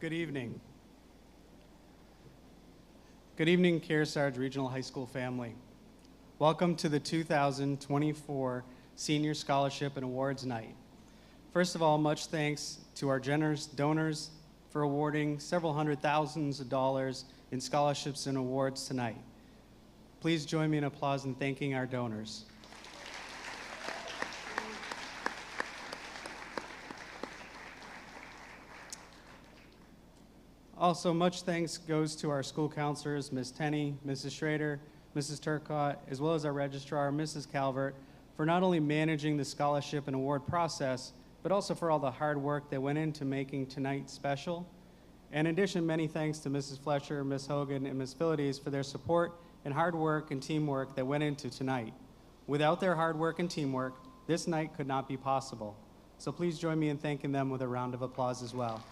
Good evening. Good evening, Kearsarge Regional High School family. Welcome to the 2024 Senior Scholarship and Awards Night. First of all, much thanks to our generous donors for awarding several hundred thousands of dollars in scholarships and awards tonight. Please join me in applause in thanking our donors. Also, much thanks goes to our school counselors, Ms. Tenney, Mrs. Schrader, Mrs. Turcott, as well as our registrar, Mrs. Calvert, for not only managing the scholarship and award process, but also for all the hard work that went into making tonight special. In addition, many thanks to Mrs. Fletcher, Ms. Hogan, and Ms. Philides for their support and hard work and teamwork that went into tonight. Without their hard work and teamwork, this night could not be possible. So please join me in thanking them with a round of applause as well.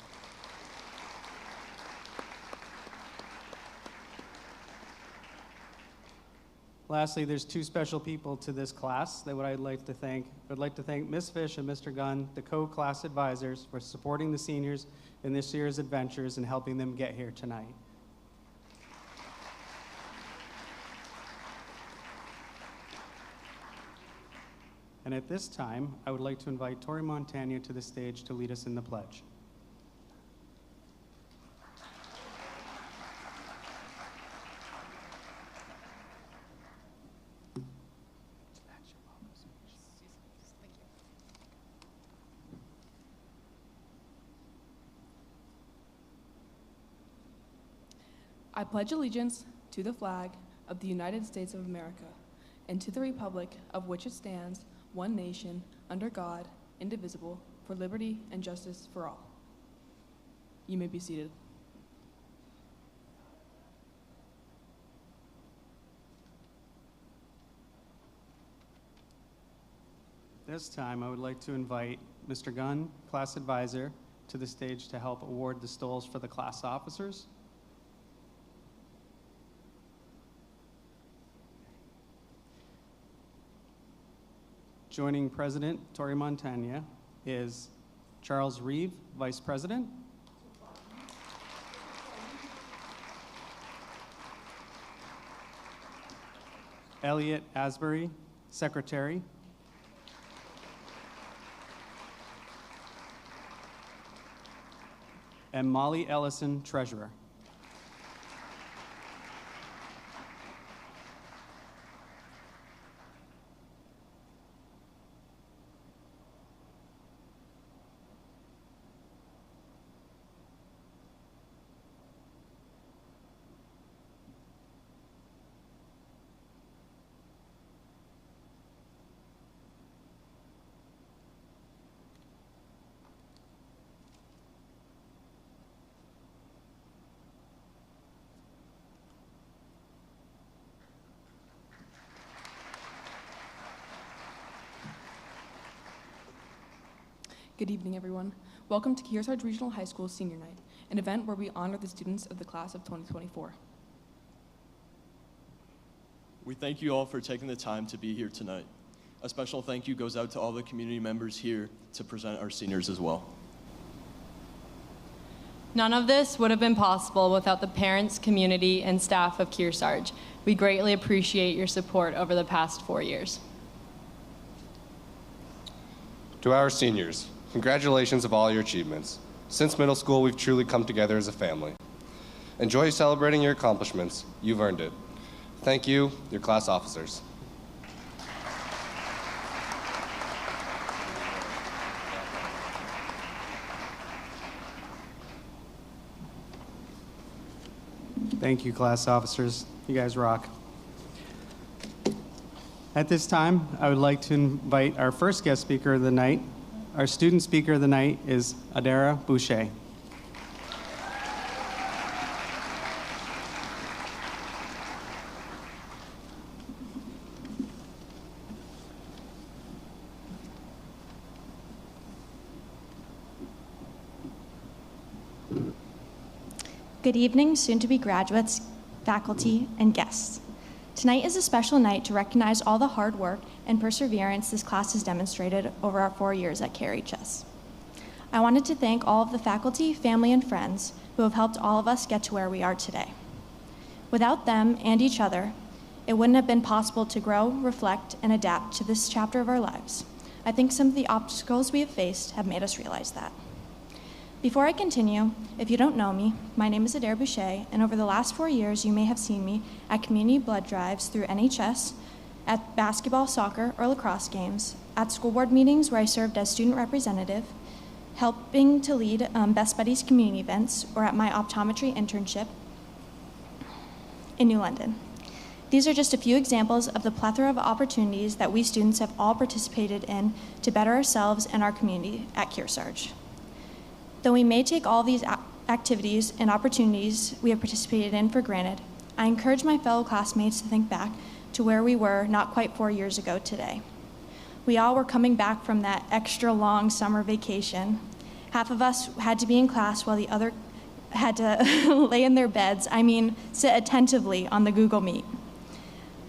Lastly, there's two special people to this class that I'd like to thank. I'd like to thank Ms. Fish and Mr. Gunn, the co-class advisors, for supporting the seniors in this year's adventures and helping them get here tonight. And at this time, I would like to invite Tori Montagna to the stage to lead us in the pledge. I pledge allegiance to the flag of the United States of America and to the republic of which it stands, one nation, under God, indivisible, for liberty and justice for all. You may be seated. This time, I would like to invite Mr. Gunn, class advisor, to the stage to help award the stoles for the class officers. Joining President Tori Montagna is Charles Reeve, Vice President. Elliot Asbury, Secretary. And Molly Ellison, Treasurer. Good evening, everyone. Welcome to Kearsarge Regional High School Senior Night, an event where we honor the students of the class of 2024. We thank you all for taking the time to be here tonight. A special thank you goes out to all the community members here to present our seniors as well. None of this would have been possible without the parents, community, and staff of Kearsarge. We greatly appreciate your support over the past 4 years. To our seniors, congratulations of all your achievements. Since middle school, we've truly come together as a family. Enjoy celebrating your accomplishments. You've earned it. Thank you, your class officers. Thank you, class officers. You guys rock. At this time, I would like to invite our first guest speaker of the night. Our student speaker of the night is Adara Boucher. Good evening, soon-to-be graduates, faculty, and guests. Tonight is a special night to recognize all the hard work and perseverance this class has demonstrated over our 4 years at KRHS. I wanted to thank all of the faculty, family, and friends who have helped all of us get to where we are today. Without them and each other, it wouldn't have been possible to grow, reflect, and adapt to this chapter of our lives. I think some of the obstacles we have faced have made us realize that. Before I continue, if you don't know me, my name is Adair Boucher, and over the last 4 years, you may have seen me at community blood drives through NHS, at basketball, soccer, or lacrosse games, at school board meetings where I served as student representative, helping to lead Best Buddies community events, or at my optometry internship in New London. These are just a few examples of the plethora of opportunities that we students have all participated in to better ourselves and our community at Kearsarge. Though we may take all these activities and opportunities we have participated in for granted, I encourage my fellow classmates to think back to where we were not quite 4 years ago today. We all were coming back from that extra long summer vacation. Half of us had to be in class while the other had to lay in their beds, sit attentively on the Google Meet.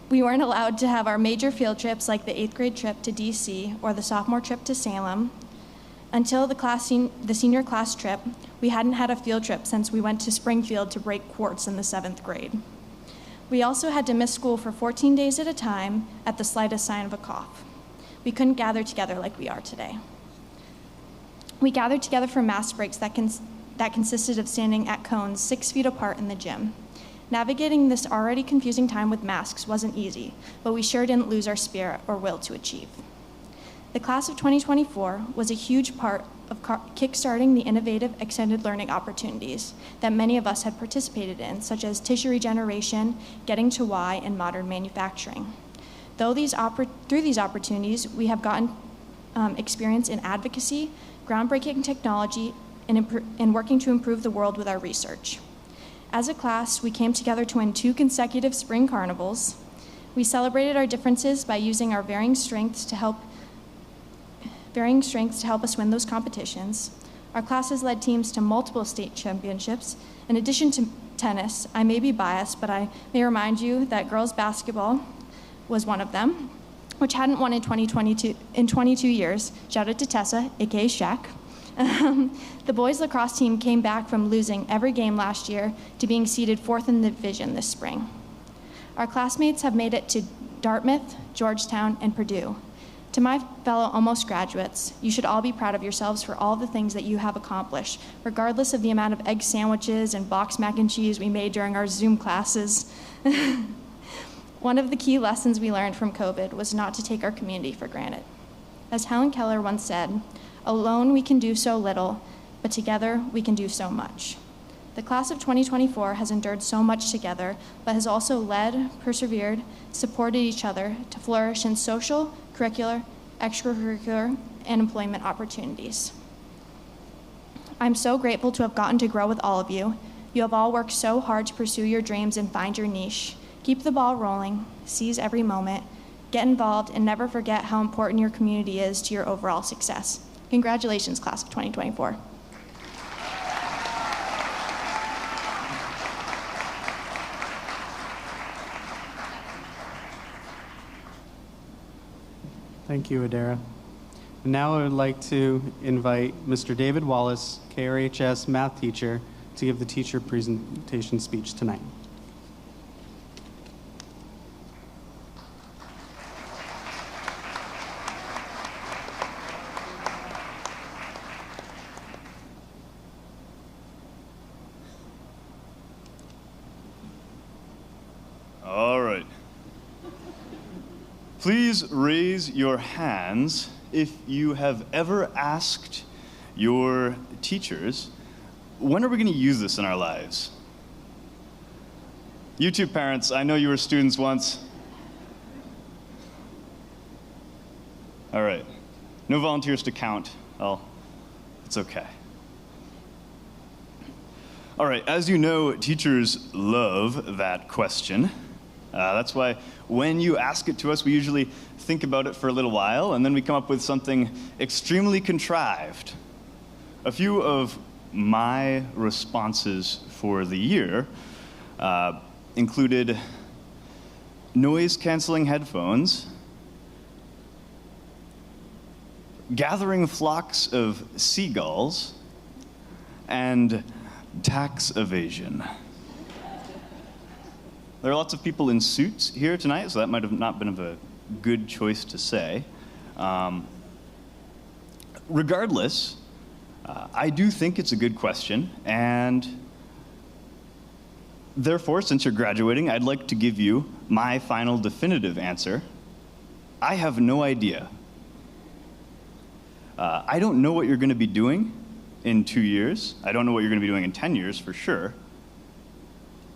We weren't allowed to have our major field trips like the 8th grade trip to DC or the sophomore trip to Salem. Until the senior class trip, we hadn't had a field trip since we went to Springfield to break quartz in the 7th grade. We also had to miss school for 14 days at a time at the slightest sign of a cough. We couldn't gather together like we are today. We gathered together for mass breaks that consisted of standing at cones 6 feet apart in the gym. Navigating this already confusing time with masks wasn't easy, but we sure didn't lose our spirit or will to achieve. The class of 2024 was a huge part of kickstarting the innovative extended learning opportunities that many of us had participated in, such as tissue regeneration, getting to Y, and modern manufacturing. Through these opportunities, we have gotten experience in advocacy, groundbreaking technology, and working to improve the world with our research. As a class, we came together to win 2 consecutive spring carnivals. We celebrated our differences by using our varying strengths to help us win those competitions. Our classes led teams to multiple state championships. In addition to tennis, I may be biased, but I may remind you that girls basketball was one of them, which hadn't won in 22 years. Shout out to Tessa, aka Shaq. The boys lacrosse team came back from losing every game last year to being seeded 4th in the division this spring. Our classmates have made it to Dartmouth, Georgetown, and Purdue. To my fellow almost graduates, you should all be proud of yourselves for all the things that you have accomplished, regardless of the amount of egg sandwiches and boxed mac and cheese we made during our Zoom classes. One of the key lessons we learned from COVID was not to take our community for granted. As Helen Keller once said, "Alone we can do so little, but together we can do so much." The class of 2024 has endured so much together, but has also led, persevered, supported each other to flourish in social, curricular, extracurricular, and employment opportunities. I'm so grateful to have gotten to grow with all of you. You have all worked so hard to pursue your dreams and find your niche. Keep the ball rolling, seize every moment, get involved, and never forget how important your community is to your overall success. Congratulations, class of 2024. Thank you, Adara. And now I would like to invite Mr. David Wallace, KRHS math teacher, to give the teacher presentation speech tonight. All right. Please raise your hands if you have ever asked your teachers, when are we going to use this in our lives? You two parents, I know you were students once. All right. No volunteers to count. It's okay. All right, as you know, teachers love that question. That's why when you ask it to us, we usually think about it for a little while, and then we come up with something extremely contrived. A few of my responses for the year included noise-canceling headphones, gathering flocks of seagulls, and tax evasion. There are lots of people in suits here tonight, so that might have not been a good choice to say. Regardless, I do think it's a good question, and therefore, since you're graduating, I'd like to give you my final definitive answer. I have no idea. I don't know what you're going to be doing in 2 years. I don't know what you're going to be doing in 10 years for sure.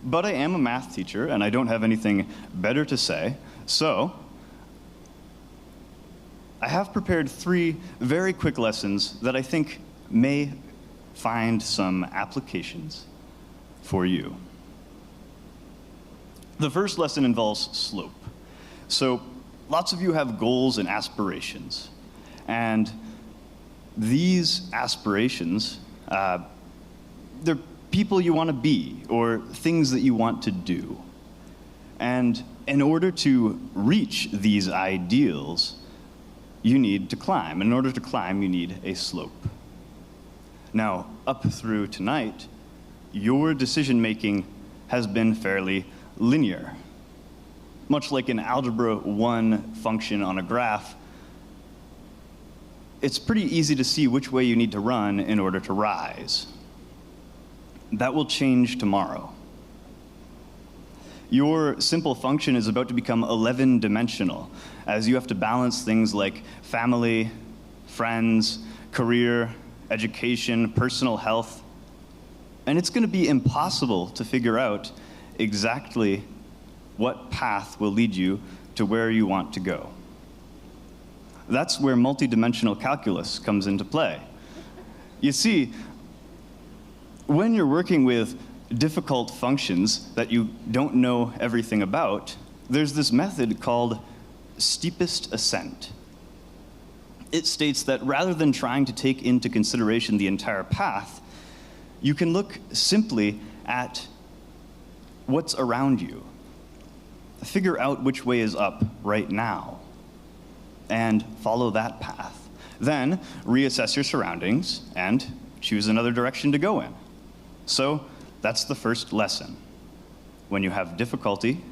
But I am a math teacher, and I don't have anything better to say. So I have prepared 3 very quick lessons that I think may find some applications for you. The first lesson involves slope. So lots of you have goals and aspirations. And these aspirations, they're people you want to be or things that you want to do. And in order to reach these ideals, you need to climb. In order to climb, you need a slope. Now, up through tonight, your decision-making has been fairly linear. Much like an Algebra 1 function on a graph, it's pretty easy to see which way you need to run in order to rise. That will change tomorrow. Your simple function is about to become 11-dimensional, as you have to balance things like family, friends, career, education, personal health. And it's going to be impossible to figure out exactly what path will lead you to where you want to go. That's where multidimensional calculus comes into play. You see, when you're working with difficult functions that you don't know everything about, there's this method called steepest ascent. It states that rather than trying to take into consideration the entire path, you can look simply at what's around you. Figure out which way is up right now and follow that path. Then reassess your surroundings and choose another direction to go in. So that's the first lesson. When you have difficulty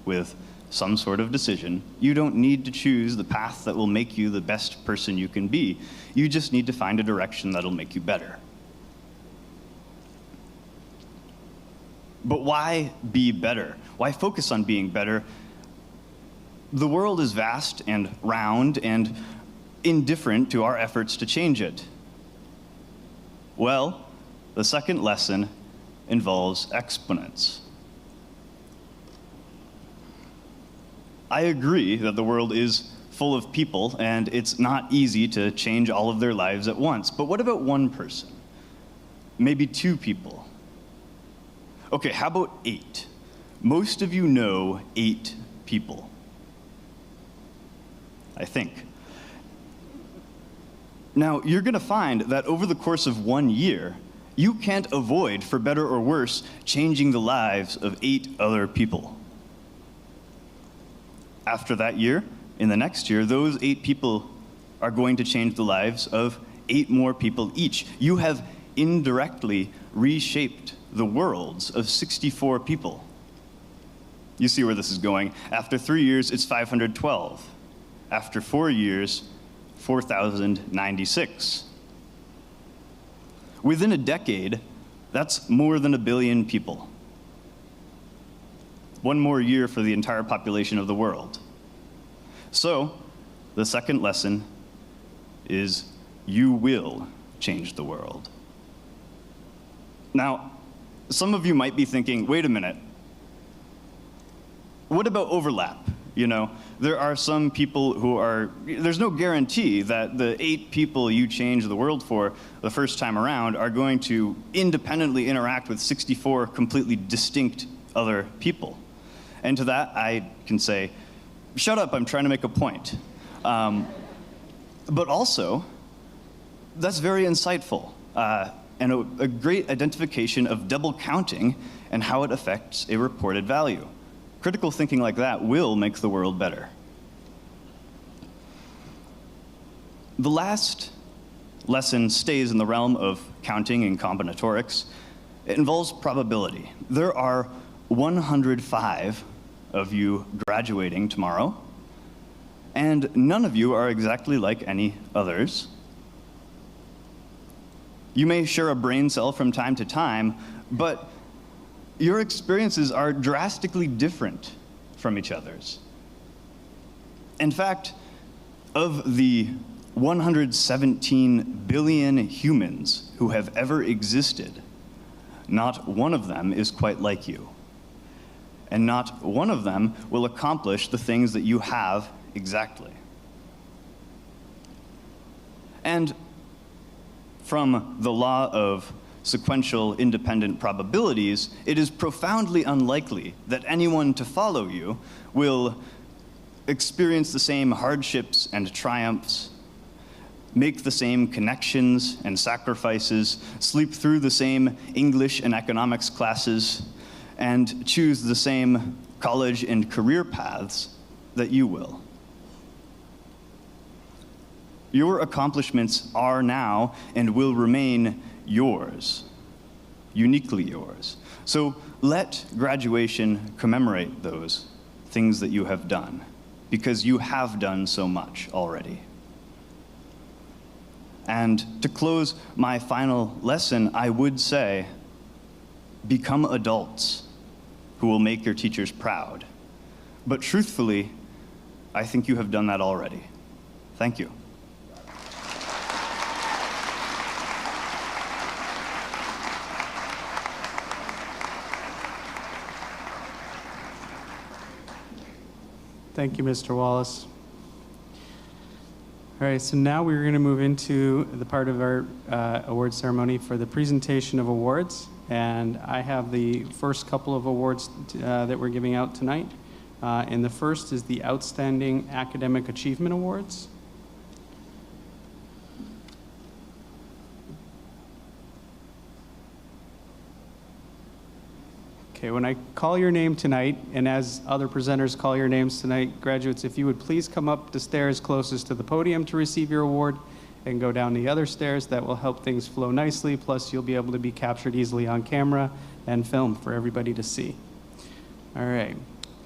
with some sort of decision, you don't need to choose the path that will make you the best person you can be. You just need to find a direction that'll make you better. But why be better? Why focus on being better? The world is vast and round and indifferent to our efforts to change it. Well, the second lesson involves exponents. I agree that the world is full of people and it's not easy to change all of their lives at once. But what about one person? Maybe 2 people? Okay, how about 8? Most of you know 8 people, I think. Now, you're going to find that over the course of 1 year, you can't avoid, for better or worse, changing the lives of 8 other people. After that year, in the next year, those 8 people are going to change the lives of 8 more people each. You have indirectly reshaped the worlds of 64 people. You see where this is going. After 3 years, it's 512. After 4 years, 4,096. Within a decade, that's more than 1 billion people. 1 more year for the entire population of the world. So, the second lesson is you will change the world. Now, some of you might be thinking, wait a minute, what about overlap? You know, there are some people who are, there's no guarantee that the 8 people you change the world for the first time around are going to independently interact with 64 completely distinct other people. And to that, I can say, shut up, I'm trying to make a point. But also, that's very insightful and a great identification of double counting and how it affects a reported value. Critical thinking like that will make the world better. The last lesson stays in the realm of counting and combinatorics, It involves probability. There are 105 of you graduating tomorrow, and none of you are exactly like any others. You may share a brain cell from time to time, but your experiences are drastically different from each other's. In fact, of the 117 billion humans who have ever existed, not one of them is quite like you. And not one of them will accomplish the things that you have exactly. And from the law of sequential independent probabilities, it is profoundly unlikely that anyone to follow you will experience the same hardships and triumphs, make the same connections and sacrifices, sleep through the same English and economics classes, and choose the same college and career paths that you will. Your accomplishments are now and will remain yours, uniquely yours. So let graduation commemorate those things that you have done, because you have done so much already. And to close my final lesson, I would say, become adults who will make your teachers proud. But truthfully, I think you have done that already. Thank you. Thank you, Mr. Wallace. All right, so now we're going to move into the part of our award ceremony for the presentation of awards. And I have the first couple of awards that we're giving out tonight. And the first is the Outstanding Academic Achievement Awards. Okay, when I call your name tonight, and as other presenters call your names tonight, graduates, if you would please come up the stairs closest to the podium to receive your award and go down the other stairs, that will help things flow nicely. Plus, you'll be able to be captured easily on camera and film for everybody to see. All right.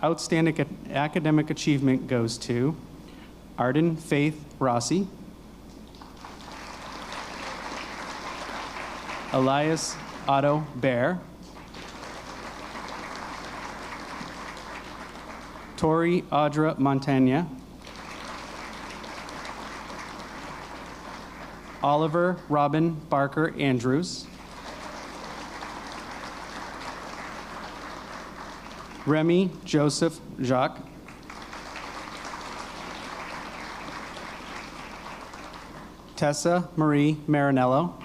Outstanding Academic Achievement goes to Arden Faith Rossi, Elias Otto Bear, Tori Audra Montagna, Oliver Robin Barker Andrews, Remy Joseph Jacques, Tessa Marie Marinello,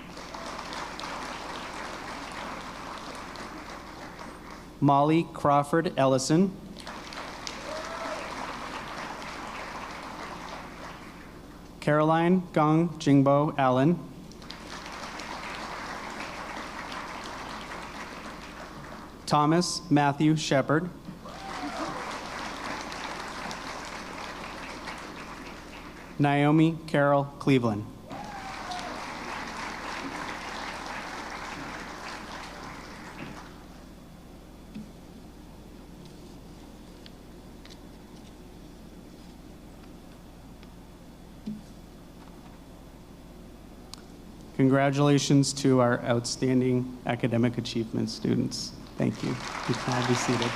Molly Crawford Ellison, Caroline Gong Jingbo Allen, Thomas Matthew Shepard, Naomi Carol Cleveland. Congratulations to our outstanding academic achievement students. Thank you. You can be seated.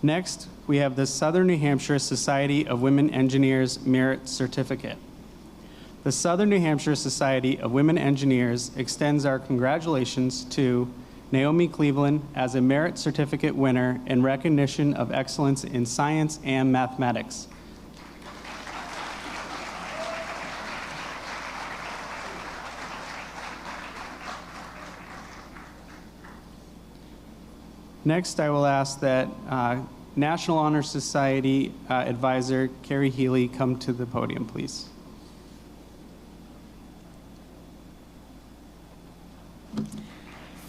Next, we have the Southern New Hampshire Society of Women Engineers Merit Certificate. The Southern New Hampshire Society of Women Engineers extends our congratulations to Naomi Cleveland as a Merit Certificate winner in recognition of excellence in science and mathematics. Next, I will ask that National Honor Society advisor Carrie Healy come to the podium, please.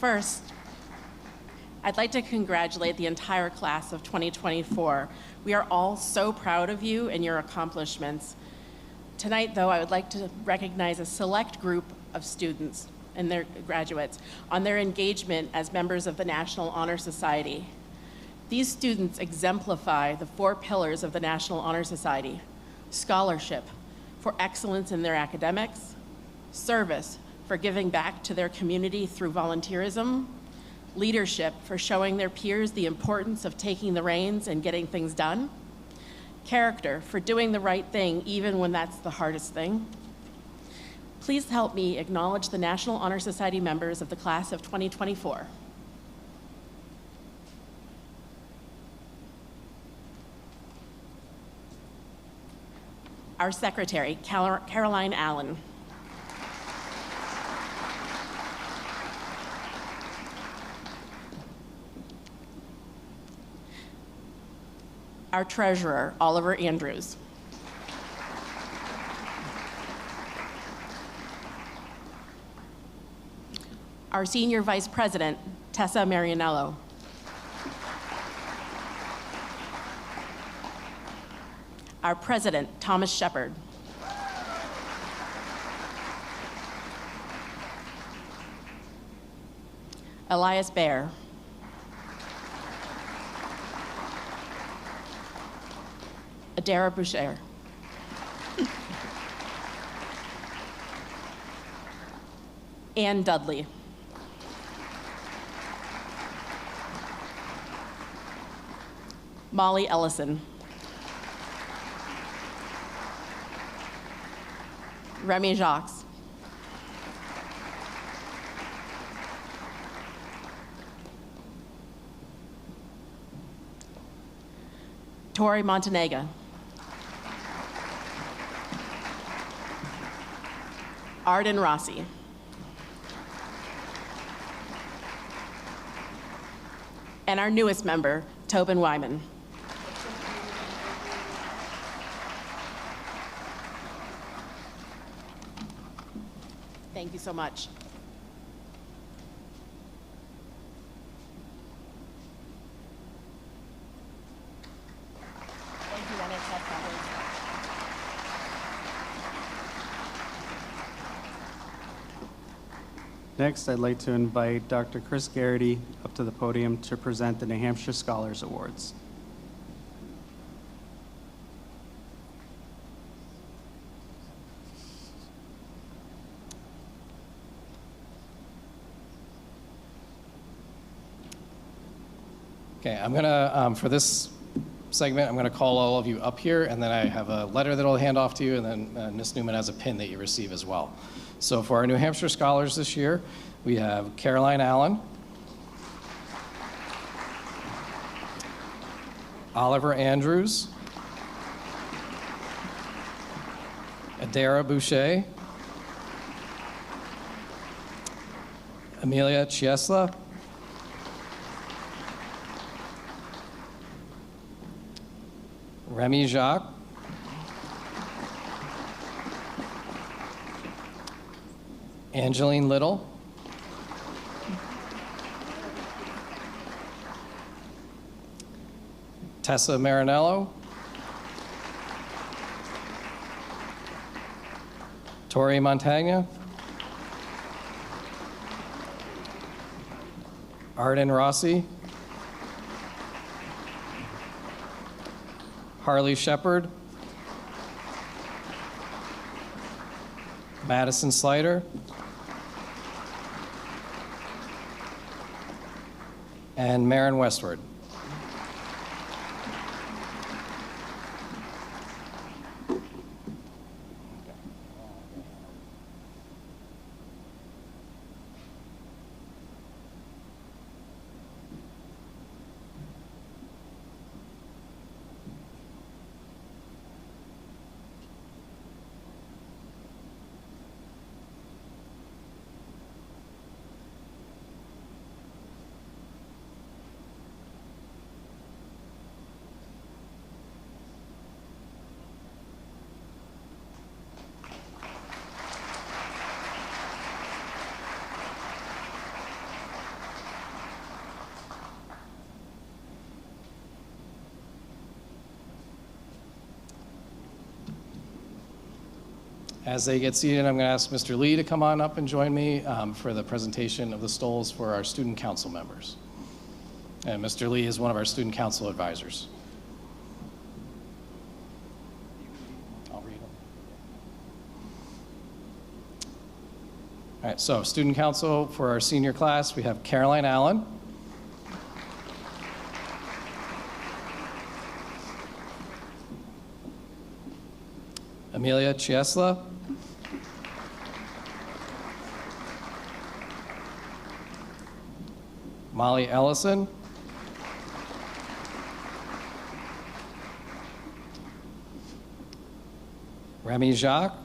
First, I'd like to congratulate the entire class of 2024. We are all so proud of you and your accomplishments. Tonight, though, I would like to recognize a select group of students and their graduates on their engagement as members of the National Honor Society. These students exemplify the 4 pillars of the National Honor Society: scholarship for excellence in their academics, service for giving back to their community through volunteerism, leadership for showing their peers the importance of taking the reins and getting things done, character for doing the right thing even when that's the hardest thing. Please help me acknowledge the National Honor Society members of the class of 2024. Our secretary, Caroline Allen. Our treasurer, Oliver Andrews. Our senior vice president, Tessa Marianello. Our president, Thomas Shepard. Elias Baer. Adara Boucher. Ann Dudley. Molly Ellison. Remy Jacques. Tori Montenegro. Arden Rossi. And our newest member, Tobin Wyman. Thank you so much. Thank you, NHS members. Next, I'd like to invite Dr. Chris Garrity up to the podium to present the New Hampshire Scholars Awards. Okay, I'm gonna, for this segment, I'm gonna call all of you up here, and then I have a letter that I'll hand off to you, and then Ms. Newman has a pin that you receive as well. So for our New Hampshire Scholars this year, we have Caroline Allen, Oliver Andrews, Adara Boucher, Amelia Chiesla, Remy Jacques, Angeline Little, Tessa Marinello, Tori Montagna, Arden Rossi, Harley Shepard, Madison Slider, and Maren Westward. As they get seated, I'm going to ask Mr. Lee to come on up and join me for the presentation of the stoles for our student council members. And Mr. Lee is one of our student council advisors. I'll read them. All right, so student council for our senior class, we have Caroline Allen. Amelia Chiesla. Molly Ellison. Remy Jacques.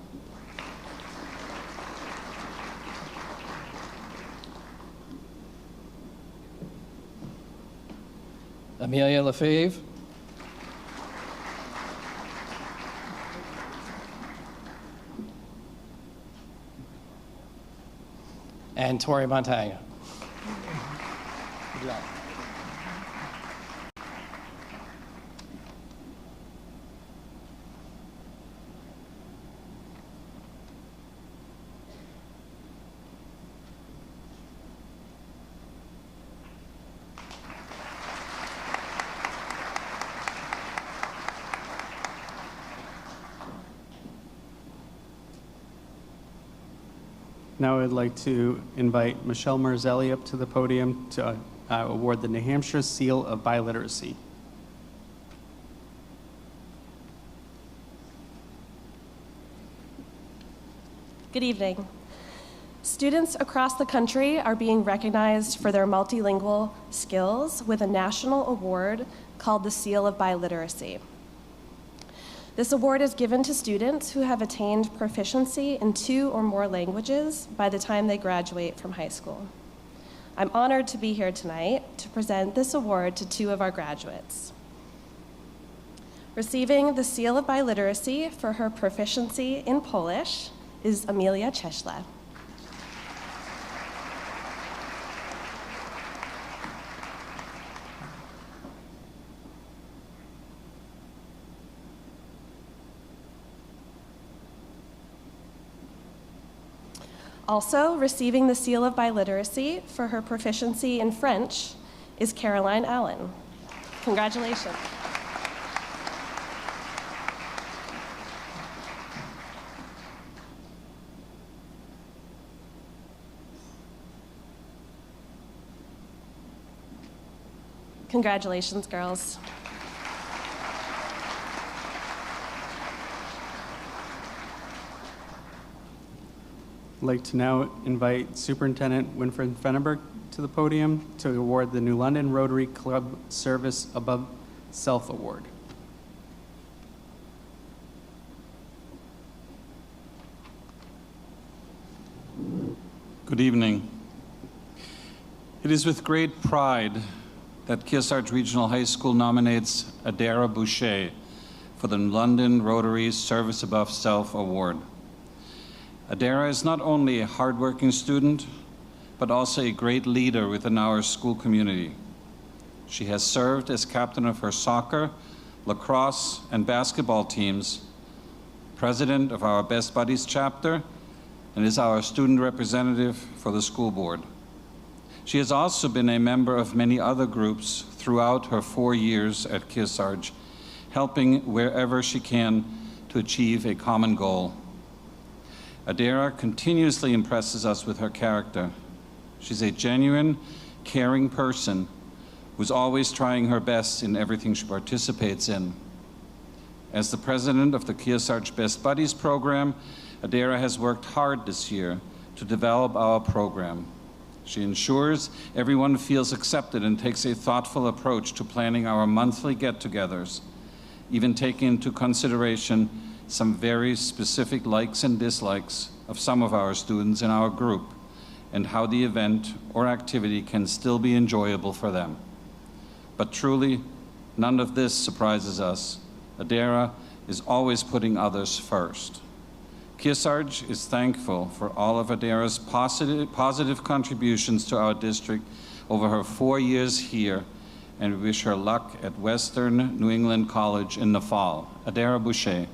Amelia Lefebvre. And Tori Montagna. Good job. Now I'd like to invite Michelle Marzelli up to the podium to award the New Hampshire Seal of Biliteracy. Good evening. Students across the country are being recognized for their multilingual skills with a national award called the Seal of Biliteracy. This award is given to students who have attained proficiency in 2 or more languages by the time they graduate from high school. I'm honored to be here tonight to present this award to 2 of our graduates. Receiving the Seal of Biliteracy for her proficiency in Polish is Amelia Cieśla. Also receiving the Seal of Biliteracy for her proficiency in French is Caroline Allen. Congratulations. Congratulations, girls. I'd like to now invite Superintendent Winfred Fenneberg to the podium to award the New London Rotary Club Service Above Self Award. Good evening. It is with great pride that Kearsarge Regional High School nominates Adara Boucher for the London Rotary Service Above Self Award. Adara is not only a hardworking student, but also a great leader within our school community. She has served as captain of her soccer, lacrosse, and basketball teams, president of our Best Buddies chapter, and is our student representative for the school board. She has also been a member of many other groups throughout her 4 years at Kearsarge, helping wherever she can to achieve a common goal. Adara continuously impresses us with her character. She's a genuine, caring person who's always trying her best in everything she participates in. As the president of the Kearsarge Best Buddies program, Adara has worked hard this year to develop our program. She ensures everyone feels accepted and takes a thoughtful approach to planning our monthly get-togethers, even taking into consideration some very specific likes and dislikes of some of our students in our group and how the event or activity can still be enjoyable for them. But truly, none of this surprises us. Adara is always putting others first. Kearsarge is thankful for all of Adara's positive contributions to our district over her 4 years here, and we wish her luck at Western New England College in the fall. Adara Boucher.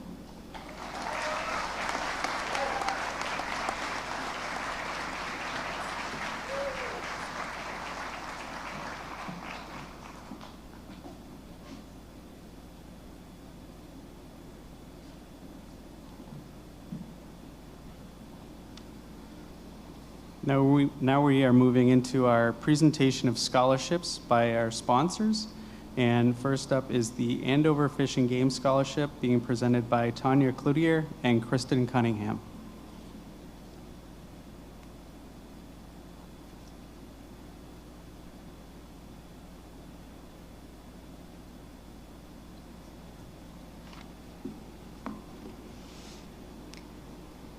Now we are moving into our presentation of scholarships by our sponsors. And first up is the Andover Fish and Game Scholarship being presented by Tanya Cloutier and Kristen Cunningham.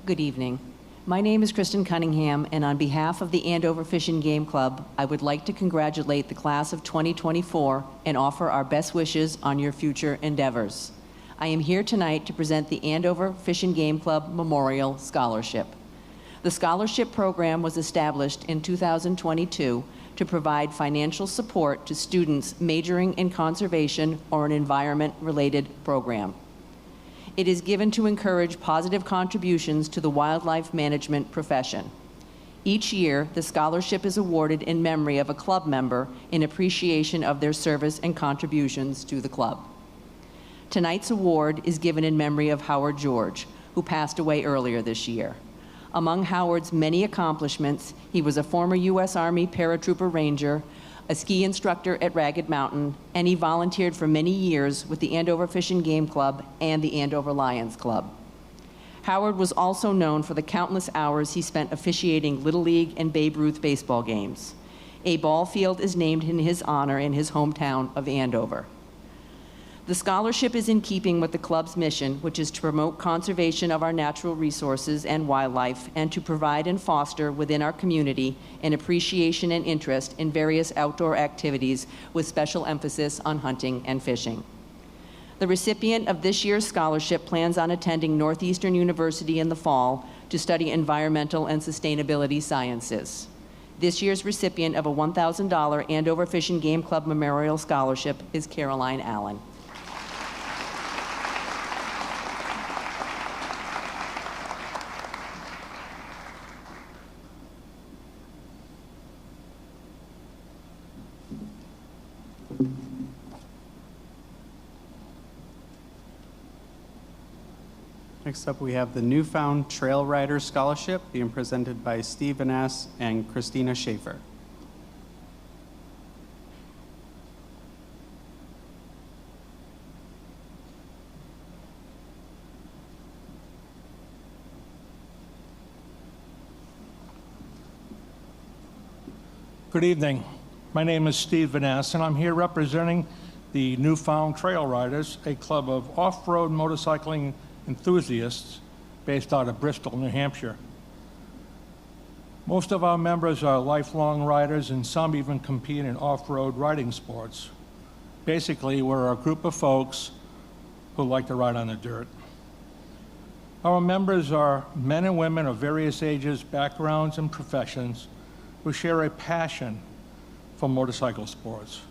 Good evening. My name is Kristen Cunningham, and on behalf of the Andover Fish and Game Club, I would like to congratulate the class of 2024 and offer our best wishes on your future endeavors. I am here tonight to present the Andover Fish and Game Club Memorial Scholarship. The scholarship program was established in 2022 to provide financial support to students majoring in conservation or an environment-related program. It is given to encourage positive contributions to the wildlife management profession. Each year, the scholarship is awarded in memory of a club member in appreciation of their service and contributions to the club. Tonight's award is given in memory of Howard George, who passed away earlier this year. Among Howard's many accomplishments, he was a former U.S. Army paratrooper ranger, a ski instructor at Ragged Mountain, and he volunteered for many years with the Andover Fish and Game Club and the Andover Lions Club. Howard was also known for the countless hours he spent officiating Little League and Babe Ruth baseball games. A ball field is named in his honor in his hometown of Andover. The scholarship is in keeping with the club's mission, which is to promote conservation of our natural resources and wildlife, and to provide and foster within our community an appreciation and interest in various outdoor activities with special emphasis on hunting and fishing. The recipient of this year's scholarship plans on attending Northeastern University in the fall to study environmental and sustainability sciences. This year's recipient of a $1,000 Andover Fish and Game Club Memorial Scholarship is Caroline Allen. Next up, we have the Newfound Trail Rider Scholarship being presented by Steve Vaness and Christina Schaefer. Good evening. My name is Steve Vaness, and I'm here representing the Newfound Trail Riders, a club of off-road motorcycling enthusiasts based out of Bristol, New Hampshire. Most of our members are lifelong riders, and some even compete in off-road riding sports. Basically, we're a group of folks who like to ride on the dirt. Our members are men and women of various ages, backgrounds, and professions who share a passion for motorcycle sports.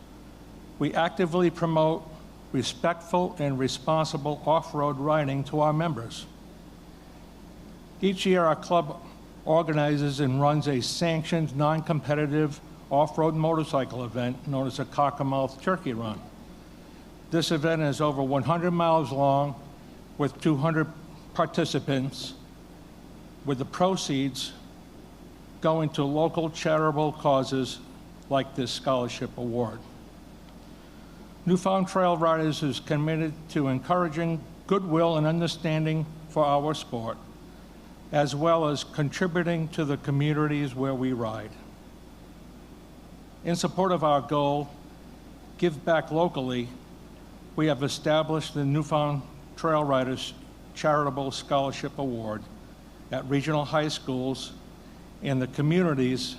We actively promote respectful and responsible off-road riding to our members. Each year, our club organizes and runs a sanctioned, non-competitive off-road motorcycle event known as a Cockermouth Turkey Run. This event is over 100 miles long with 200 participants, with the proceeds going to local charitable causes like this scholarship award. Newfound Trail Riders is committed to encouraging goodwill and understanding for our sport, as well as contributing to the communities where we ride. In support of our goal, Give Back Locally, we have established the Newfound Trail Riders Charitable Scholarship Award at regional high schools in the communities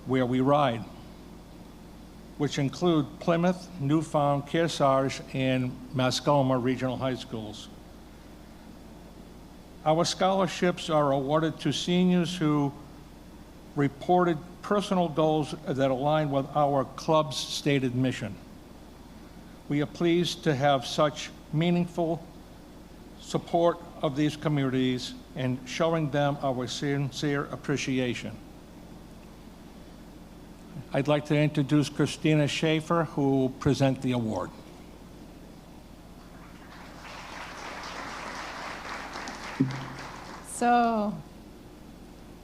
where we ride, which include Plymouth, Newfound, Kearsarge, and Mascoma regional high schools. Our scholarships are awarded to seniors who reported personal goals that align with our club's stated mission. We are pleased to have such meaningful support of these communities and showing them our sincere appreciation. I'd like to introduce Christina Schaefer, who will present the award. So,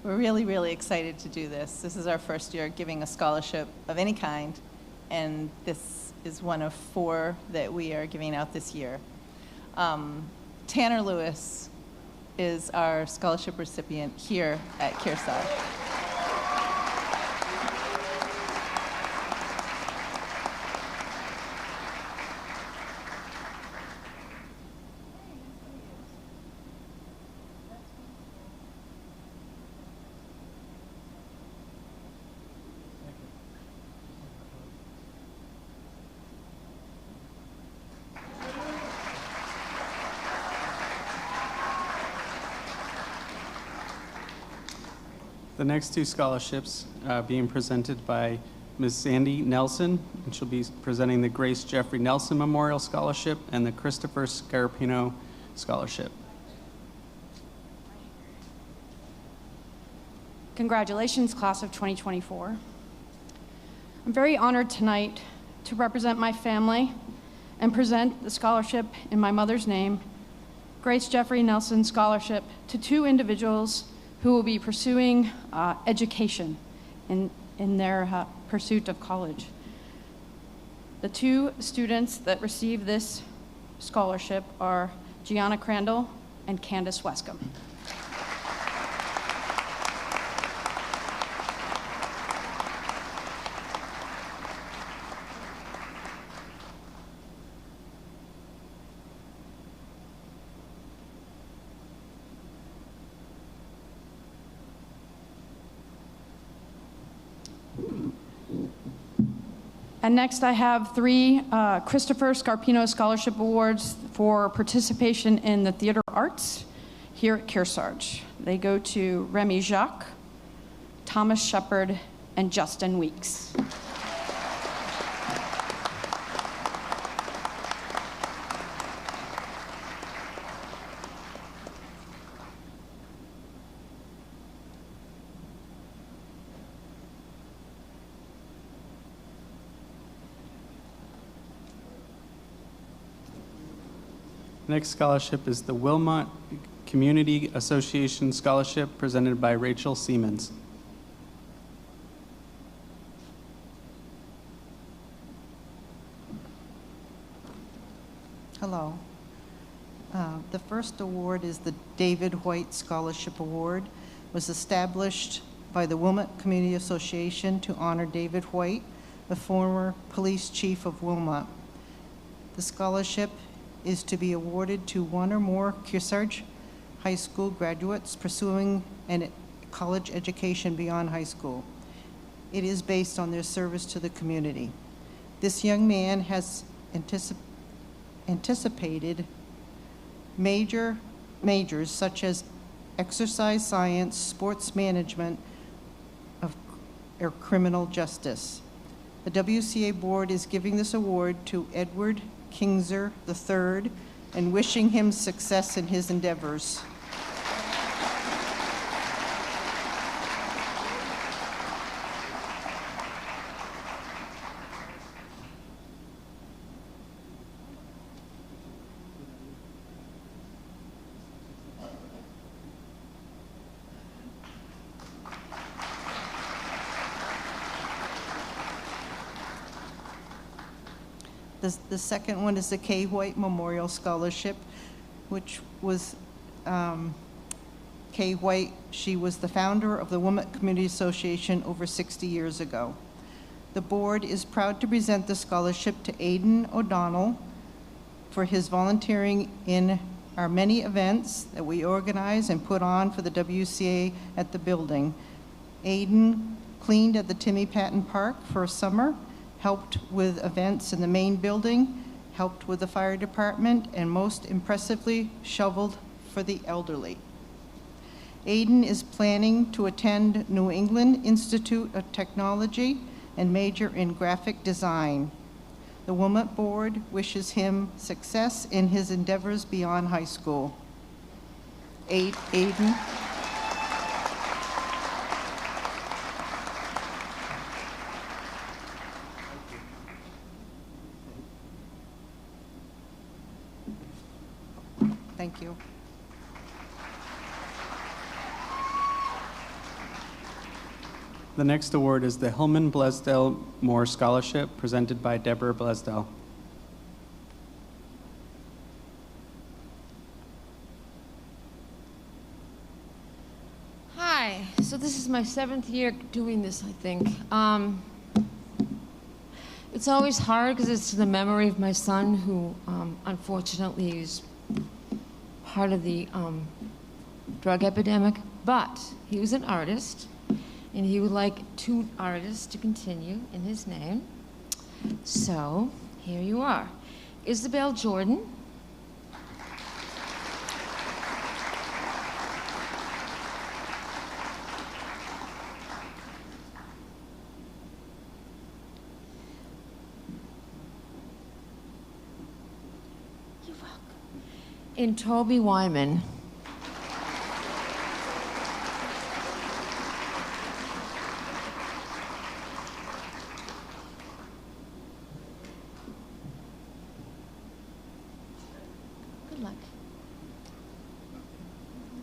We're really, really excited to do this. This is our first year giving a scholarship of any kind, and this is one of 4 that we are giving out this year. Tanner Lewis is our scholarship recipient here at Kearsarge. The next 2 scholarships being presented by Ms. Sandy Nelson, and she'll be presenting the Grace Jeffrey Nelson Memorial Scholarship and the Christopher Scarpino Scholarship. Congratulations, class of 2024. I'm very honored tonight to represent my family and present the scholarship in my mother's name, Grace Jeffrey Nelson Scholarship, to 2 individuals who will be pursuing education in their pursuit of college. The 2 students that receive this scholarship are Gianna Crandall and Candace Wescombe. And next I have 3 Christopher Scarpino Scholarship Awards for participation in the theater arts here at Kearsarge. They go to Remy Jacques, Thomas Shepard, and Justin Weeks. Next scholarship is the Wilmot Community Association Scholarship presented by Rachel Siemens. Hello. The first award is the David White Scholarship Award. It was established by the Wilmot Community Association to honor David White, the former police chief of Wilmot. The scholarship is to be awarded to 1 or more Kearsarge High School graduates pursuing a college education beyond high school. It is based on their service to the community. This young man has anticipated majors such as exercise science, sports management, or criminal justice. The WCA board is giving this award to Edward Kingser III and wishing him success in his endeavors. The second one is the Kay White Memorial Scholarship, which was Kay White. She was the founder of the Wilmot Community Association over 60 years ago. The board is proud to present the scholarship to Aidan O'Donnell for his volunteering in our many events that we organize and put on for the WCA at the building. Aidan cleaned at the Timmy Patton Park for a summer, helped with events in the main building, helped with the fire department, and most impressively, shoveled for the elderly. Aidan is planning to attend New England Institute of Technology and major in graphic design. The Wilmot Board wishes him success in his endeavors beyond high school. Aidan. Thank you. The next award is the Hillman Blaisdell Moore Scholarship, presented by Deborah Blaisdell. Hi, so this is my 7th year doing this, I think. It's always hard because it's to the memory of my son who unfortunately is part of the drug epidemic, but he was an artist and he would like 2 artists to continue in his name. So here you are. Isabel Jordan. And Toby Wyman. Good luck.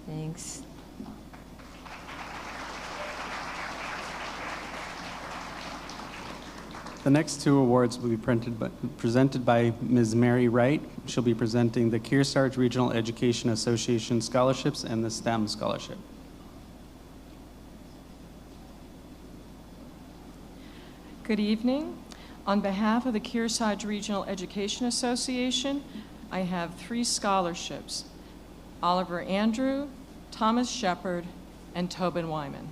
Thanks. The next 2 awards will be presented by Ms. Mary Wright. She'll be presenting the Kearsarge Regional Education Association Scholarships and the STEM Scholarship. Good evening. On behalf of the Kearsarge Regional Education Association, I have 3 scholarships: Oliver Andrew, Thomas Shepard, and Tobin Wyman.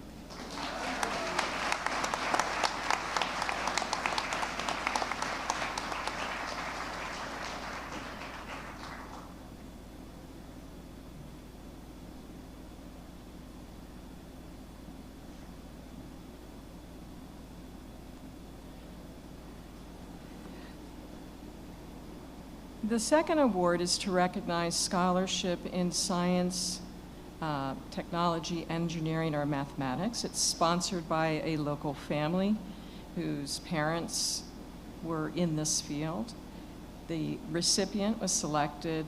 The second award is to recognize scholarship in science, technology, engineering, or mathematics. It's sponsored by a local family whose parents were in this field. The recipient was selected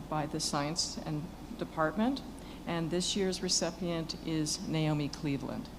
by the science and department, and this year's recipient is Naomi Cleveland.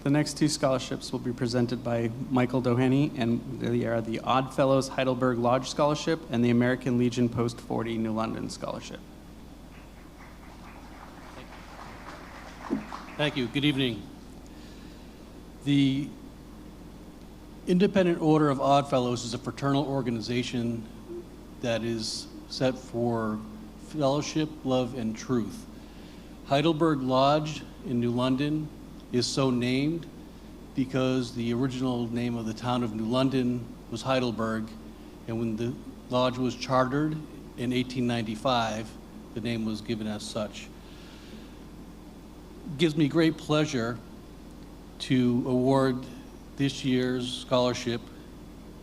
The next 2 scholarships will be presented by Michael Doheny, and they are the Odd Fellows Heidelberg Lodge Scholarship and the American Legion Post 40 New London Scholarship. Thank you. Good evening. The Independent Order of Odd Fellows is a fraternal organization that is set for fellowship, love, and truth. Heidelberg Lodge in New London is so named because the original name of the town of New London was Heidelberg, and when the lodge was chartered in 1895, the name was given as such. It gives me great pleasure to award this year's scholarship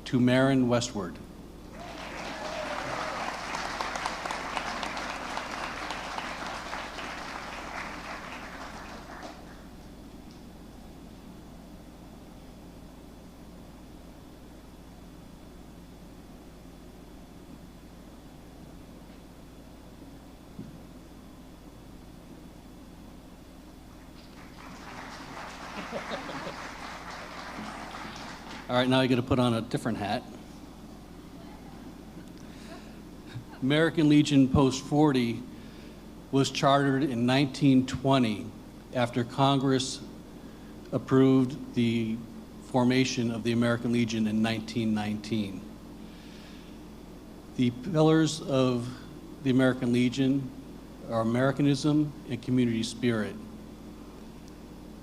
to Marin Westward. All right, now I got to put on a different hat. American Legion Post 40 was chartered in 1920 after Congress approved the formation of the American Legion in 1919. The pillars of the American Legion are Americanism and community spirit.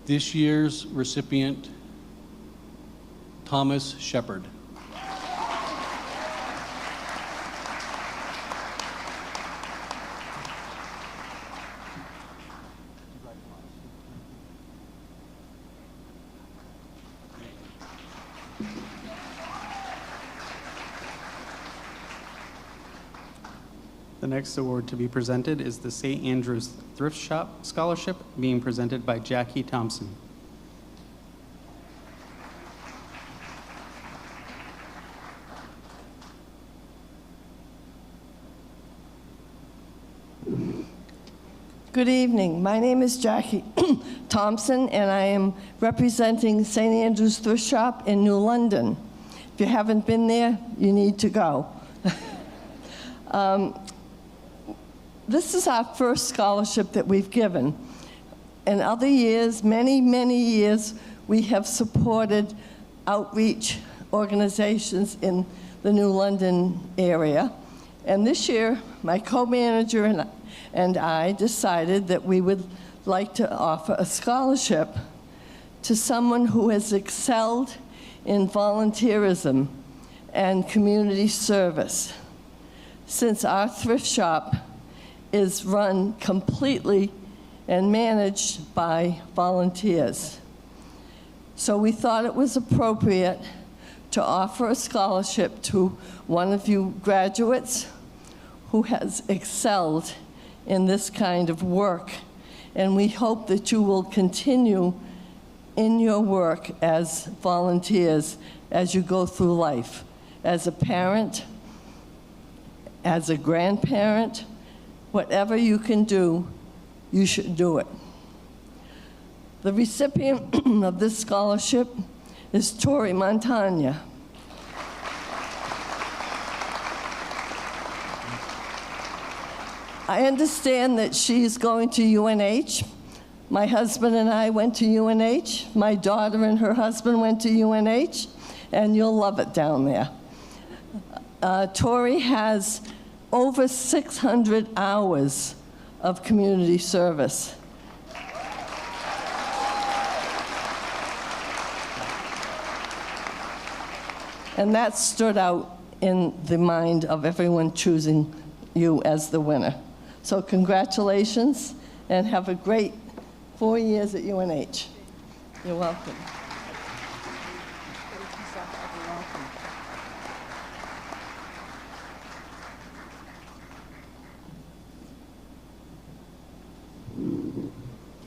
This year's recipient, Thomas Shepard. The next award to be presented is the St. Andrews Thrift Shop Scholarship, being presented by Jackie Thompson. Good evening. My name is Jackie Thompson, and I am representing St. Andrew's Thrift Shop in New London. If you haven't been there, you need to go. This is our first scholarship that we've given. In other years, many, many years, we have supported outreach organizations in the New London area. And this year, my co-manager and I decided that we would like to offer a scholarship to someone who has excelled in volunteerism and community service. Since our thrift shop is run completely and managed by volunteers. So we thought it was appropriate to offer a scholarship to one of you graduates who has excelled in this kind of work. And we hope that you will continue in your work as volunteers as you go through life, as a parent, as a grandparent. Whatever you can do, you should do it. The recipient of this scholarship is Tori Montagna. I understand that she's going to UNH. My husband and I went to UNH. My daughter and her husband went to UNH, and you'll love it down there. Tori has over 600 hours of community service. And that stood out in the mind of everyone choosing you as the winner. So congratulations, and have a great 4 years at UNH. You're welcome.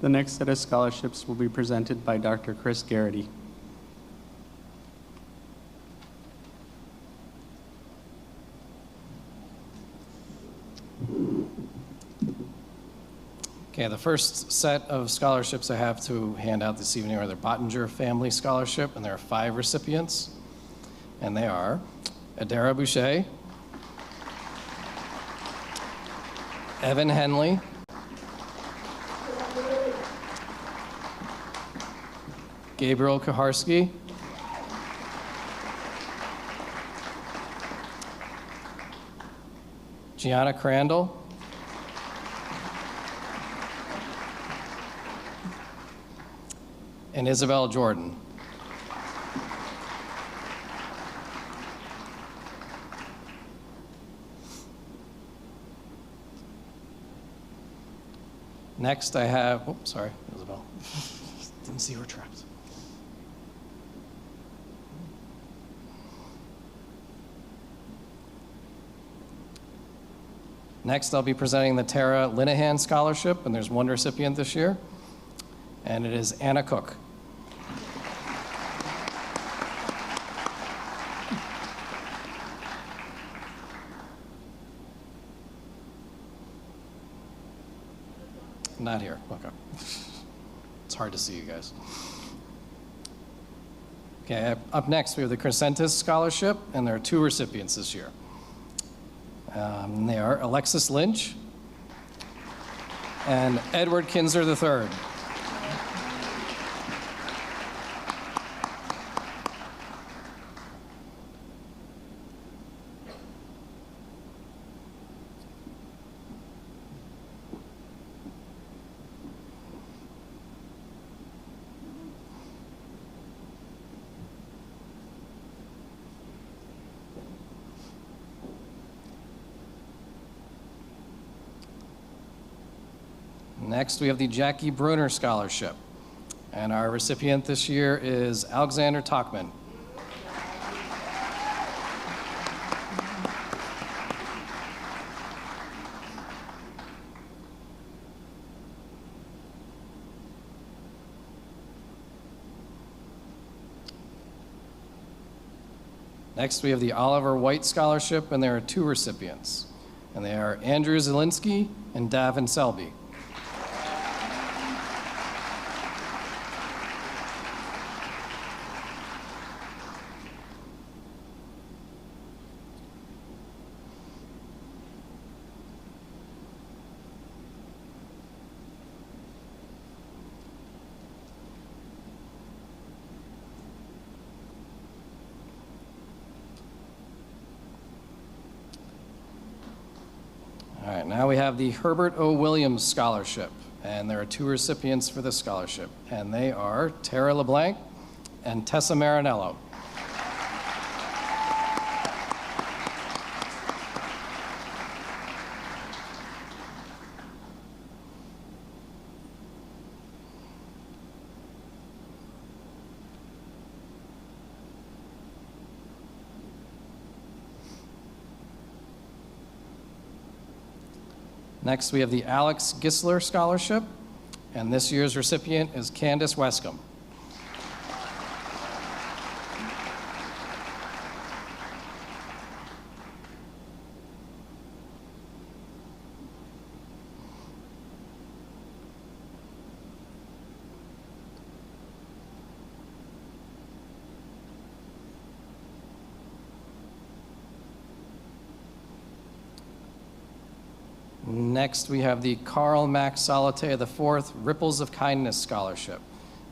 The next set of scholarships will be presented by Dr. Chris Garrity. Okay, the first set of scholarships I have to hand out this evening are the Bottinger Family Scholarship, and there are 5 recipients. And they are Adara Boucher, Evan Henley, Gabriel Kaharski, Gianna Crandall, and Isabel Jordan. Next I have, oops, sorry, Isabel. Didn't see her trapped. Next, I'll be presenting the Tara Linehan Scholarship, and there's one recipient this year, and it is Anna Cook. Not here, okay. It's hard to see you guys. Okay, up next we have the Crescentis Scholarship, and there are 2 recipients this year. They are Alexis Lynch and Edward Kinzer III. Next, we have the Jackie Bruner Scholarship. And our recipient this year is Alexander Talkman. Next, we have the Oliver White Scholarship, and there are 2 recipients, and they are Andrew Zielinski and Davin Selby. All right, now we have the Herbert O. Williams Scholarship, and there are 2 recipients for this scholarship, and they are Tara LeBlanc and Tessa Marinello. Next, we have the Alex Gisler Scholarship, and this year's recipient is Candace Wescombe. Next, we have the Carl Max Salate IV Ripples of Kindness Scholarship.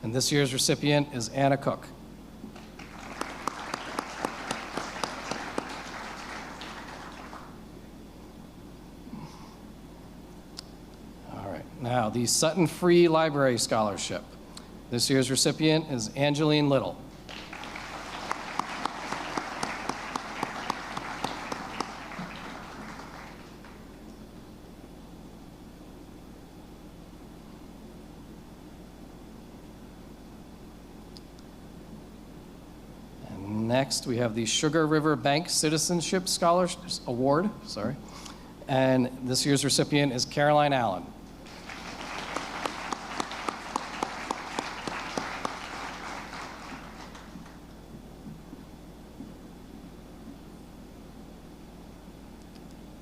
And this year's recipient is Anna Cook. All right, now the Sutton Free Library Scholarship. This year's recipient is Angeline Little. Next, we have the Sugar River Bank Citizenship Scholarship Award, and this year's recipient is Caroline Allen.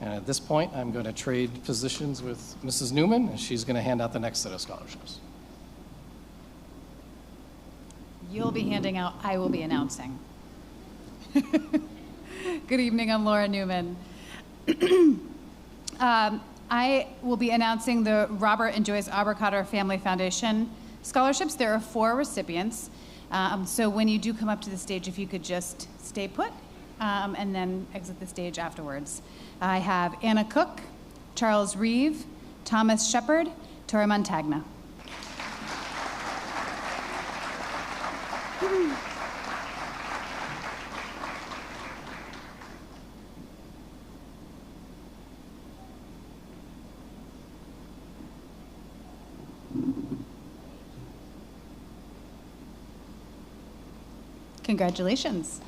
And at this point, I'm going to trade positions with Mrs. Newman, and she's going to hand out the next set of scholarships. You'll be handing out, I will be announcing. Good evening, I'm Laura Newman. I will be announcing the Robert and Joyce Abercotter Family Foundation scholarships. There are 4 recipients. So when you do come up to the stage, if you could just stay put and then exit the stage afterwards. I have Anna Cook, Charles Reeve, Thomas Shepard, Tori Montagna. Congratulations.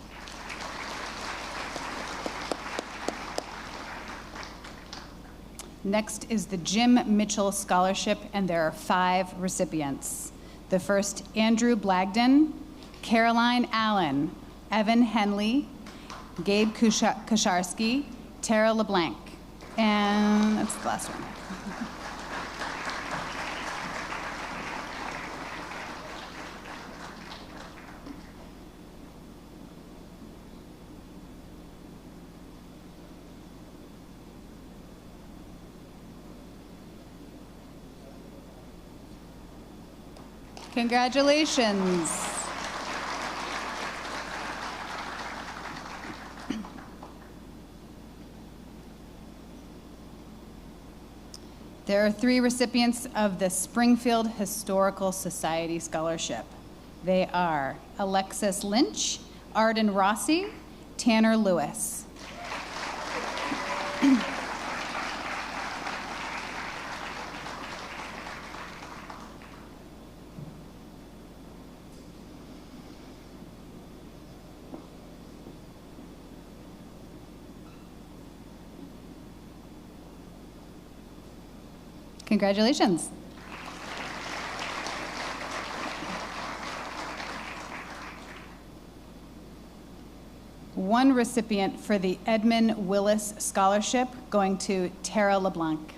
Next is the Jim Mitchell Scholarship, and there are 5 recipients. The first, Andrew Blagden, Caroline Allen, Evan Henley, Gabe Kearsarge, Tara LeBlanc, and that's the last one. Congratulations. There are 3 recipients of the Springfield Historical Society Scholarship. They are Alexis Lynch, Arden Rossi, Tanner Lewis. Congratulations. one recipient for the Edmund Willis Scholarship going to Tara LeBlanc.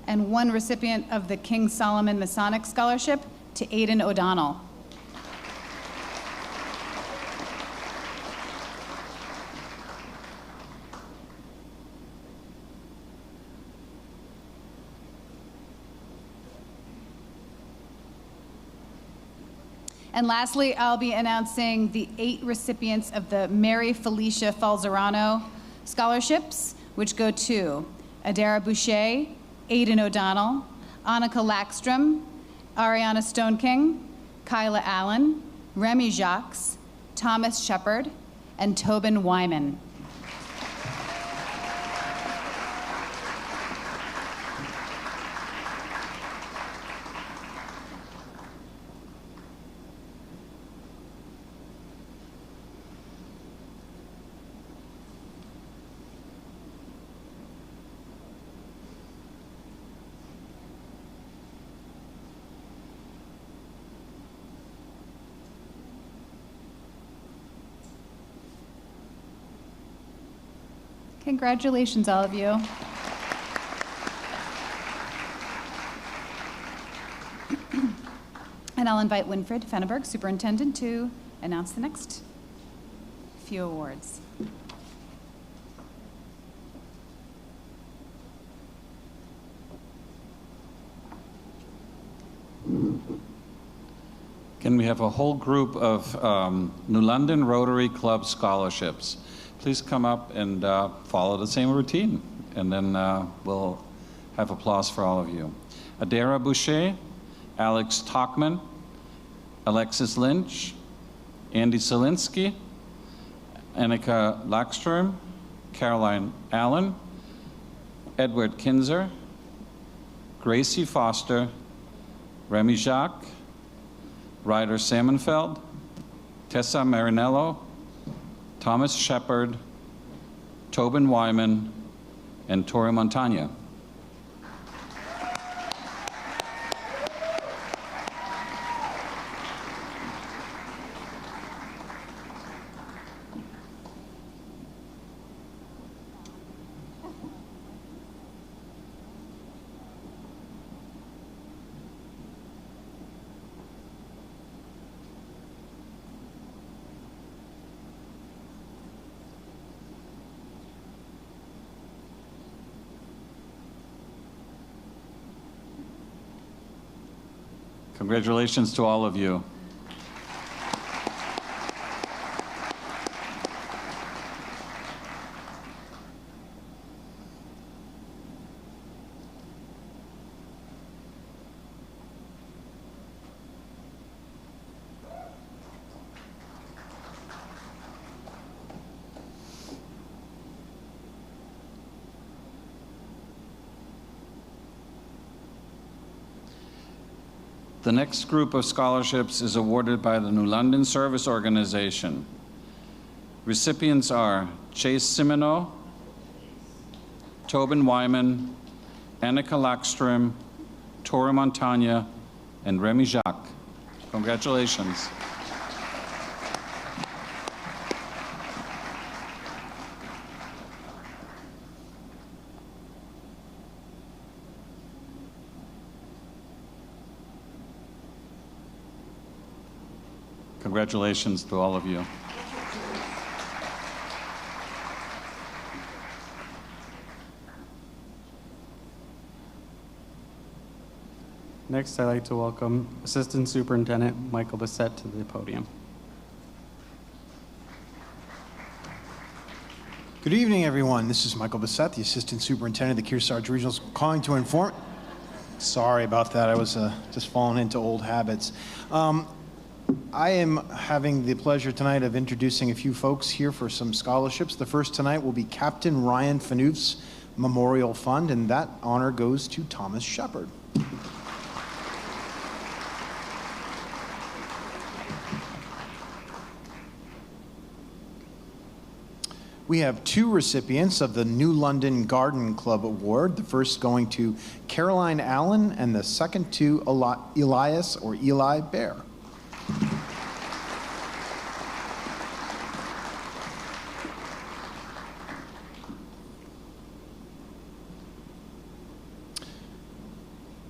And one recipient of the King Solomon Masonic Scholarship to Aidan O'Donnell. And lastly, I'll be announcing the 8 recipients of the Mary Felicia Falzerano scholarships, which go to Adara Boucher, Aidan O'Donnell, Annika Lackstrom, Ariana Stoneking, Kyla Allen, Remy Jacques, Thomas Shepard, and Tobin Wyman. Congratulations, all of you. And I'll invite Winfred Fenneberg, Superintendent, to announce the next few awards. Can we have a whole group of New London Rotary Club scholarships? Please come up and follow the same routine, and then we'll have applause for all of you. Adara Boucher, Alex Talkman, Alexis Lynch, Andy Solinsky, Annika Lackstrom, Caroline Allen, Edward Kinzer, Gracie Foster, Remy Jacques, Ryder Salmonfeld, Tessa Marinello, Thomas Shepard, Tobin Wyman, and Tori Montagna. Congratulations to all of you. The next group of scholarships is awarded by the New London Service Organization. Recipients are Chase Simino, Tobin Wyman, Annika Lackstrom, Tori Montagna, and Remy Jacques. Congratulations. Congratulations to all of you. Next, I'd like to welcome Assistant Superintendent Michael Bissett to the podium. Good evening, everyone. This is Michael Bissett, the Assistant Superintendent of the Kearsarge Regional School, calling to inform. Sorry about that. I was just falling into old habits. I am having the pleasure tonight of introducing a few folks here for some scholarships. The first tonight will be Captain Ryan Fanouf's Memorial Fund, and that honor goes to Thomas Shepard. We have 2 recipients of the New London Garden Club Award, the first going to Caroline Allen and the second to Elias or Eli Bear.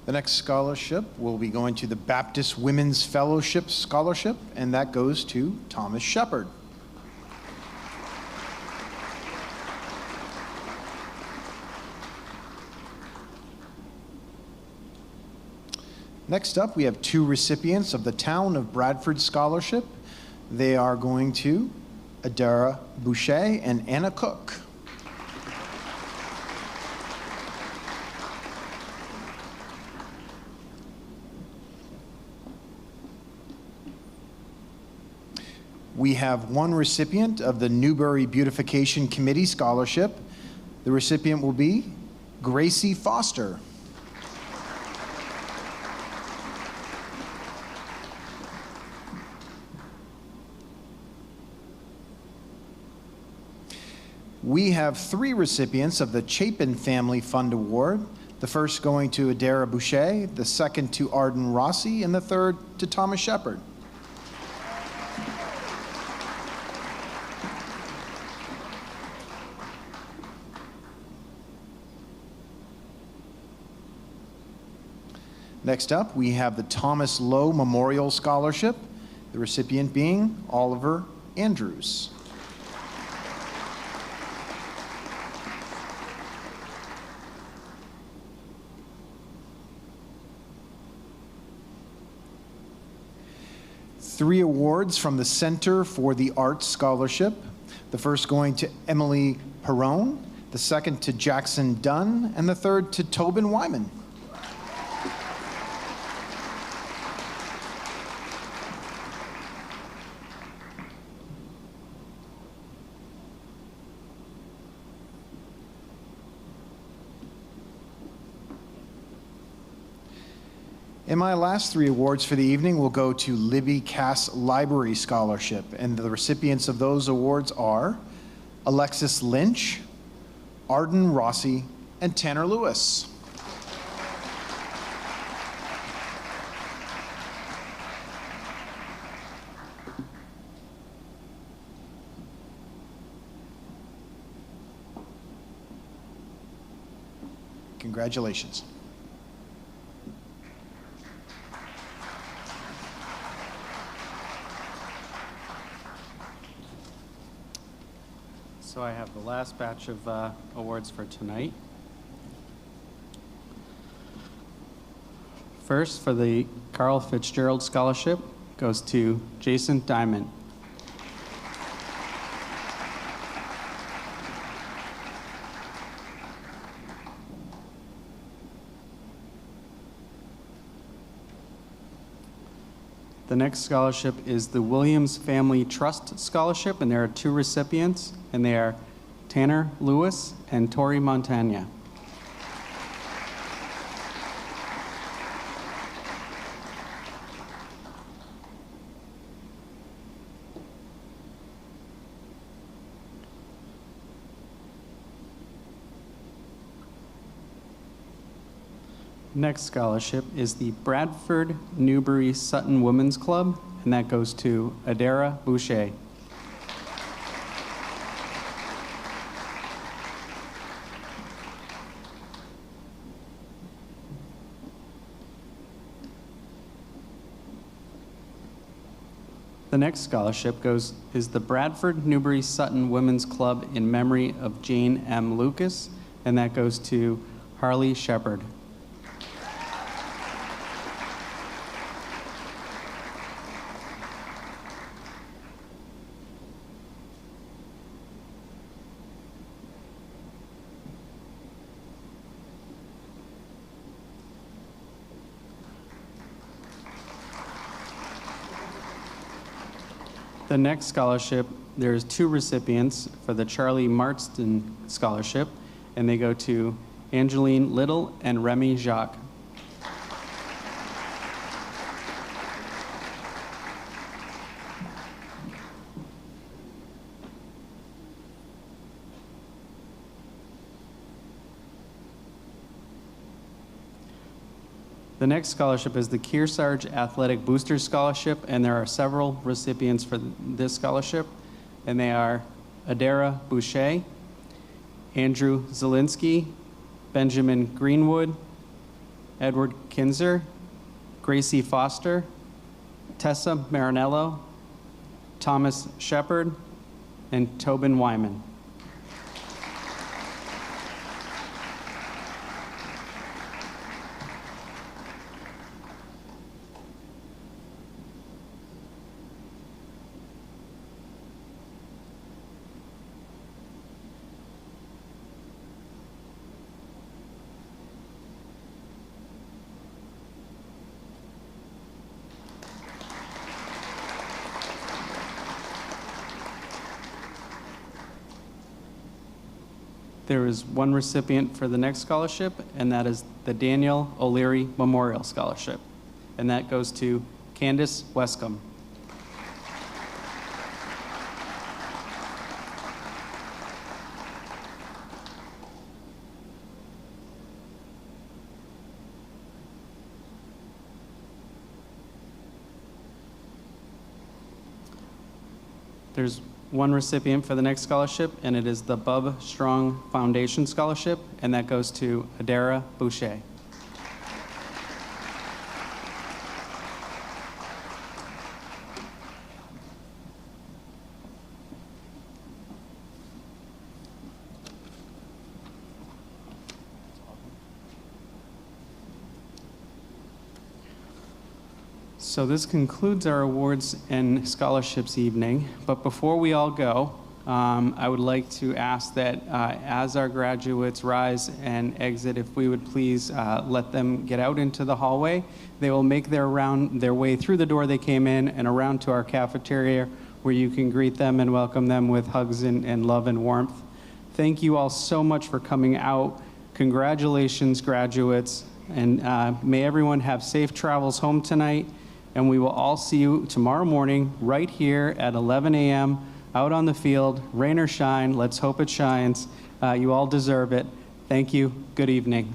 The next scholarship will be going to the Baptist Women's Fellowship Scholarship, and that goes to Thomas Shepard. Next up, we have 2 recipients of the Town of Bradford Scholarship. They are going to Adara Boucher and Anna Cook. We have 1 recipient of the Newbury Beautification Committee Scholarship. The recipient will be Gracie Foster. We have 3 recipients of the Chapin Family Fund Award, the first going to Adara Boucher, the second to Arden Rossi, and the third to Thomas Shepard. Next up, we have the Thomas Lowe Memorial Scholarship, the recipient being Oliver Andrews. Three awards from the Center for the Arts Scholarship, the first going to Emily Perrone, the second to Jackson Dunn, and the third to Tobin Wyman. And my last 3 awards for the evening will go to Libby Cass Library Scholarship, and the recipients of those awards are Alexis Lynch, Arden Rossi, and Tanner Lewis. Congratulations. So I have the last batch of awards for tonight. First, for the Carl Fitzgerald Scholarship, goes to Jason Diamond. The next scholarship is the Williams Family Trust Scholarship, and there are 2 recipients, and they are Tanner Lewis and Tori Montagna. Next scholarship is the Bradford Newbury Sutton Women's Club, and that goes to Adara Boucher. The next scholarship is the Bradford Newbury Sutton Women's Club in memory of Jane M. Lucas, and that goes to Harley Shepard. The next scholarship, there's 2 recipients for the Charlie Marston Scholarship, and they go to Angeline Little and Remy Jacques. The next scholarship is the Kearsarge Athletic Booster Scholarship, and there are several recipients for this scholarship, and they are Adara Boucher, Andrew Zielinski, Benjamin Greenwood, Edward Kinzer, Gracie Foster, Tessa Marinello, Thomas Shepard, and Tobin Wyman. There is one recipient for the next scholarship, and that is the Daniel O'Leary Memorial Scholarship, and that goes to Candace Wescombe. There's one recipient for the next scholarship, and it is the Bub Strong Foundation Scholarship, and that goes to Adara Boucher. So this concludes our awards and scholarships evening, but before we all go, I would like to ask that as our graduates rise and exit, if we would please let them get out into the hallway. They will make their way through the door they came in and around to our cafeteria, where you can greet them and welcome them with hugs and love and warmth. Thank you all so much for coming out. Congratulations, graduates, and may everyone have safe travels home tonight. And we will all see you tomorrow morning right here at 11 a.m. out on the field, rain or shine. Let's hope it shines. You all deserve it. Thank you. Good evening.